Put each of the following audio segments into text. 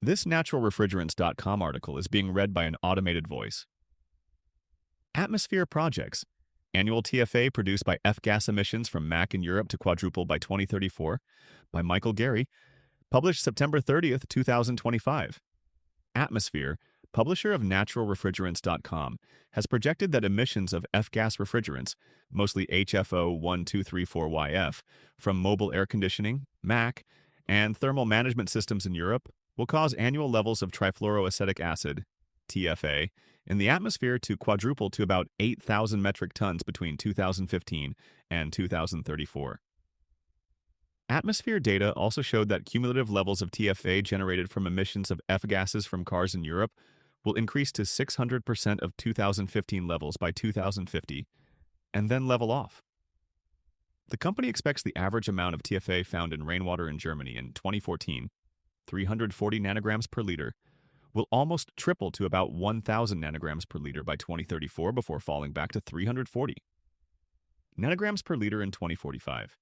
This naturalrefrigerants.com article is being read by an automated voice. Atmosphere projects. Annual TFA produced by F-gas emissions from MAC in Europe to Quadruple by 2034 by Michael Gary, published September 30th, 2025. Atmosphere, publisher of naturalrefrigerants.com, has projected that emissions of F-gas refrigerants, mostly HFO 1234YF, from mobile air conditioning, MAC, and thermal management systems in Europe will cause annual levels of trifluoroacetic acid, TFA, in the atmosphere to quadruple to about 8,000 metric tons between 2015 and 2034. Atmosphere data also showed that cumulative levels of TFA generated from emissions of F-gases from cars in Europe will increase to 600% of 2015 levels by 2050, and then level off. The company expects the average amount of TFA found in rainwater in Germany in 2014, 340 nanograms per liter, will almost triple to about 1,000 nanograms per liter by 2034 before falling back to 340 nanograms per liter in 2045.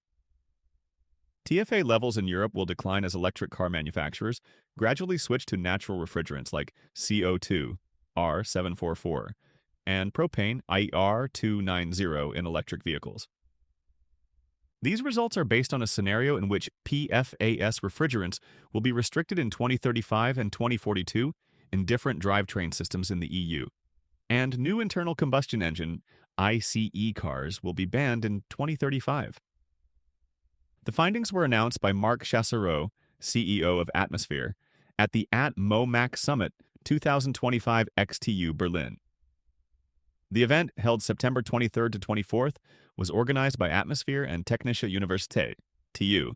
TFA levels in Europe will decline as electric car manufacturers gradually switch to natural refrigerants like CO2, R744, and propane, IR290 in electric vehicles. These results are based on a scenario in which PFAS refrigerants will be restricted in 2035 and 2042 in different drivetrain systems in the EU, and new internal combustion engine ICE cars will be banned in 2035. The findings were announced by Marc Chassereau, CEO of Atmosphere, at the MoMac Summit 2025 XTU Berlin. The event, held September 23rd to 24th, was organized by Atmosphere and Technische Universität, TU,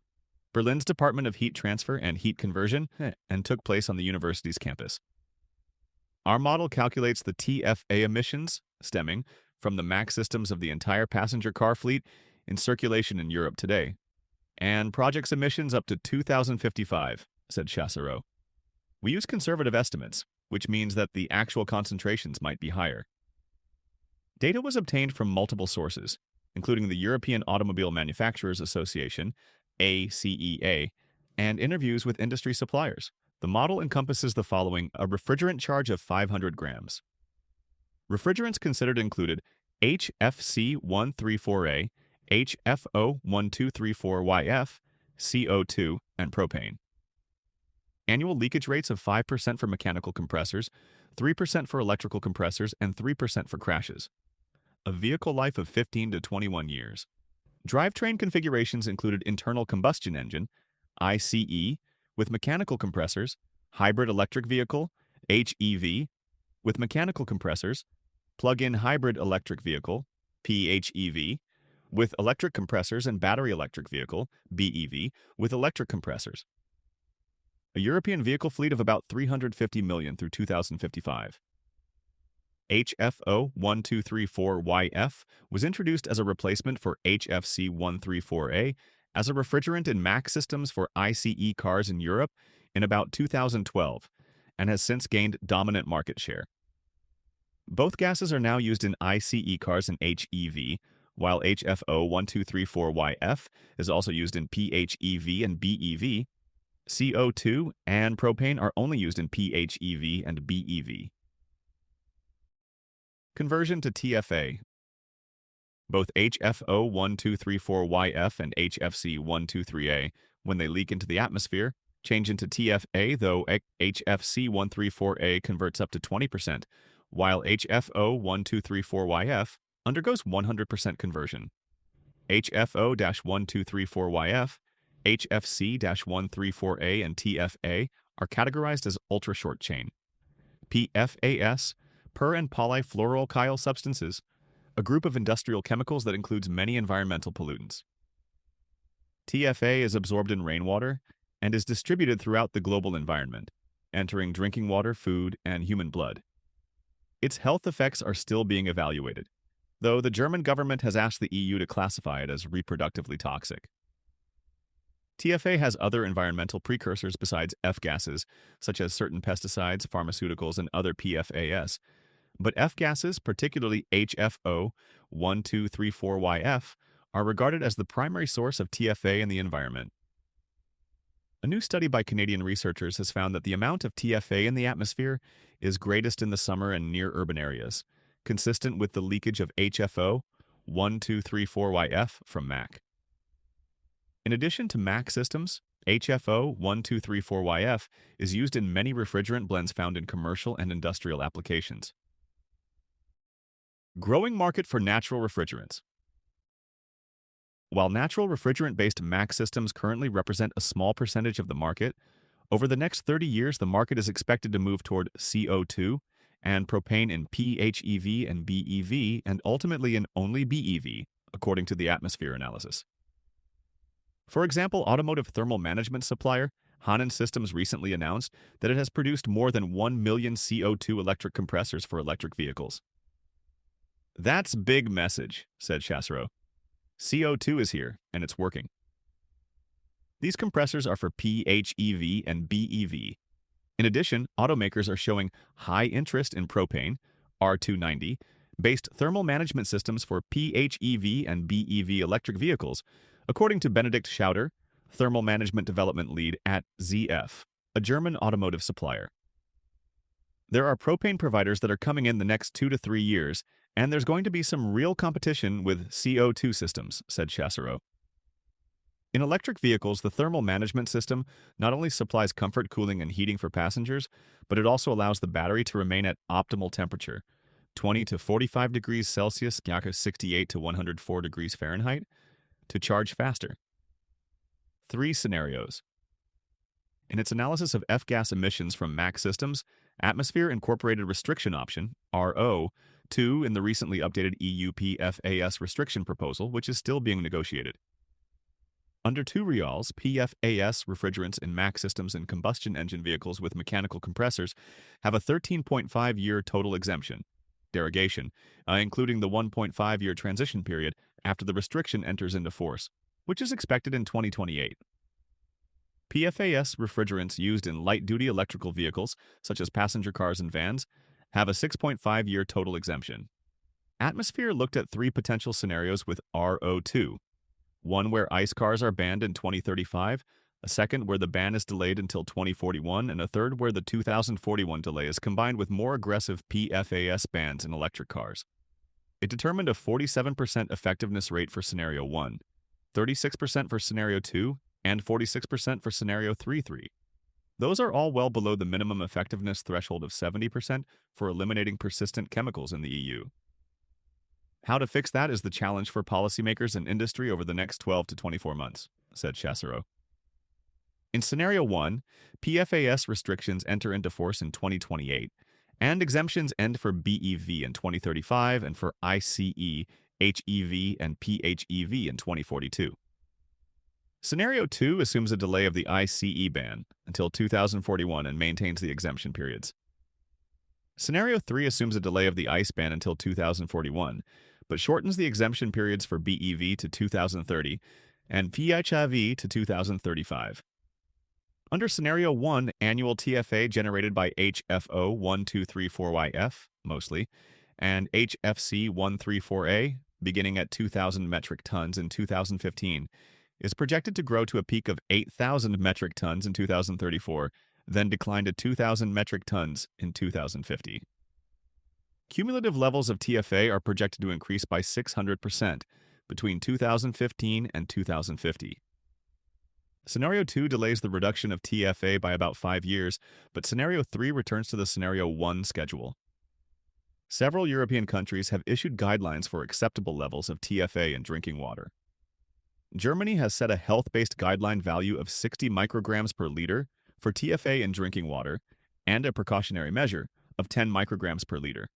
Berlin's Department of Heat Transfer and Heat Conversion, and took place on the university's campus. Our model calculates the TFA emissions stemming from the MAC systems of the entire passenger car fleet in circulation in Europe today, and projects emissions up to 2055, said Chassereau. We use conservative estimates, which means that the actual concentrations might be higher. Data was obtained from multiple sources, including the European Automobile Manufacturers Association, ACEA, and interviews with industry suppliers. The model encompasses the following: a refrigerant charge of 500 grams. Refrigerants considered included HFC134A, HFO1234YF, CO2, and propane. Annual leakage rates of 5% for mechanical compressors, 3% for electrical compressors, and 3% for crashes. A vehicle life of 15 to 21 years. Drivetrain configurations included internal combustion engine, ICE, with mechanical compressors, hybrid electric vehicle, HEV, with mechanical compressors, plug-in hybrid electric vehicle, PHEV, with electric compressors, and battery electric vehicle, BEV, with electric compressors. A European vehicle fleet of about 350 million through 2055. HFO1234YF was introduced as a replacement for HFC134A as a refrigerant in MAC systems for ICE cars in Europe in about 2012 and has since gained dominant market share. Both gases are now used in ICE cars and HEV, while HFO1234YF is also used in PHEV and BEV. CO2 and propane are only used in PHEV and BEV. Conversion to TFA. Both HFO1234YF and HFC123A, when they leak into the atmosphere, change into TFA, though HFC134A converts up to 20%, while HFO1234YF undergoes 100% conversion. HFO-1234YF, HFC-134A, and TFA are categorized as ultra-short chain. PFAS, per- and polyfluoroalkyl substances, a group of industrial chemicals that includes many environmental pollutants. TFA is absorbed in rainwater and is distributed throughout the global environment, entering drinking water, food, and human blood. Its health effects are still being evaluated, though the German government has asked the EU to classify it as reproductively toxic. TFA has other environmental precursors besides F-gases, such as certain pesticides, pharmaceuticals, and other PFAS, but F-gases, particularly HFO-1234YF, are regarded as the primary source of TFA in the environment. A new study by Canadian researchers has found that the amount of TFA in the atmosphere is greatest in the summer and near urban areas, consistent with the leakage of HFO 1234YF from MAC. In addition to MAC systems, HFO 1234YF is used in many refrigerant blends found in commercial and industrial applications. Growing market for natural refrigerants. While natural refrigerant-based MAC systems currently represent a small percentage of the market, over the next 30 years the market is expected to move toward CO2 and propane in PHEV and BEV and ultimately in only BEV, according to the atmosphere analysis. For example, automotive thermal management supplier Hanan Systems recently announced that it has produced more than 1 million CO2 electric compressors for electric vehicles. "That's big message," said Chassereau. "CO2 is here, and it's working." These compressors are for PHEV and BEV. In addition, automakers are showing high interest in propane, R290, based thermal management systems for PHEV and BEV electric vehicles, according to Benedikt Schauder, thermal management development lead at ZF, a German automotive supplier. There are propane providers that are coming in the next 2 to 3 years, and there's going to be some real competition with CO2 systems, said Chassereau. In electric vehicles, the thermal management system not only supplies comfort, cooling, and heating for passengers, but it also allows the battery to remain at optimal temperature, 20 to 45 degrees Celsius, 68 to 104 degrees Fahrenheit, to charge faster. 3 scenarios. In its analysis of F-gas emissions from MAC systems, Atmosphere Incorporated Restriction Option, RO, 2 in the recently updated EU PFAS restriction proposal, which is still being negotiated. Under 2 reals, PFAS refrigerants in MAC systems and combustion engine vehicles with mechanical compressors have a 13.5-year total exemption, derogation, including the 1.5-year transition period after the restriction enters into force, which is expected in 2028. PFAS refrigerants used in light-duty electrical vehicles, such as passenger cars and vans, have a 6.5-year total exemption. Atmosphere looked at 3 potential scenarios with RO2. One where ICE cars are banned in 2035, a second where the ban is delayed until 2041, and a third where the 2041 delay is combined with more aggressive PFAS bans in electric cars. It determined a 47% effectiveness rate for Scenario 1, 36% for Scenario 2, and 46% for Scenario 3.3. Those are all well below the minimum effectiveness threshold of 70% for eliminating persistent chemicals in the EU. How to fix that is the challenge for policymakers and industry over the next 12 to 24 months, said Chassereau. In Scenario 1, PFAS restrictions enter into force in 2028, and exemptions end for BEV in 2035 and for ICE, HEV, and PHEV in 2042. Scenario 2 assumes a delay of the ICE ban until 2041 and maintains the exemption periods. Scenario 3 assumes a delay of the ICE ban until 2041, but shortens the exemption periods for BEV to 2030 and PHEV to 2035. Under Scenario 1, annual TFA generated by HFO 1234YF, mostly, and HFC 134A, beginning at 2,000 metric tons in 2015, is projected to grow to a peak of 8,000 metric tons in 2034, then decline to 2,000 metric tons in 2050. Cumulative levels of TFA are projected to increase by 600% between 2015 and 2050. Scenario 2 delays the reduction of TFA by about 5 years, but Scenario 3 returns to the Scenario 1 schedule. Several European countries have issued guidelines for acceptable levels of TFA in drinking water. Germany has set a health-based guideline value of 60 micrograms per liter for TFA in drinking water and a precautionary measure of 10 micrograms per liter.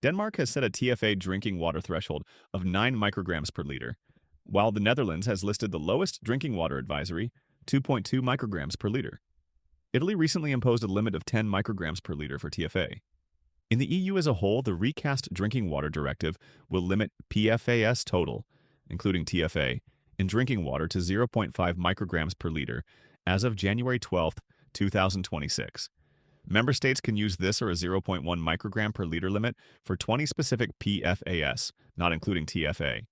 Denmark has set a TFA drinking water threshold of 9 micrograms per liter, while the Netherlands has listed the lowest drinking water advisory, 2.2 micrograms per liter. Italy recently imposed a limit of 10 micrograms per liter for TFA. In the EU as a whole, the recast Drinking Water Directive will limit PFAS total, including TFA, in drinking water to 0.5 micrograms per liter as of January 12, 2026. Member states can use this or a 0.1 microgram per liter limit for 20 specific PFAS, not including TFA.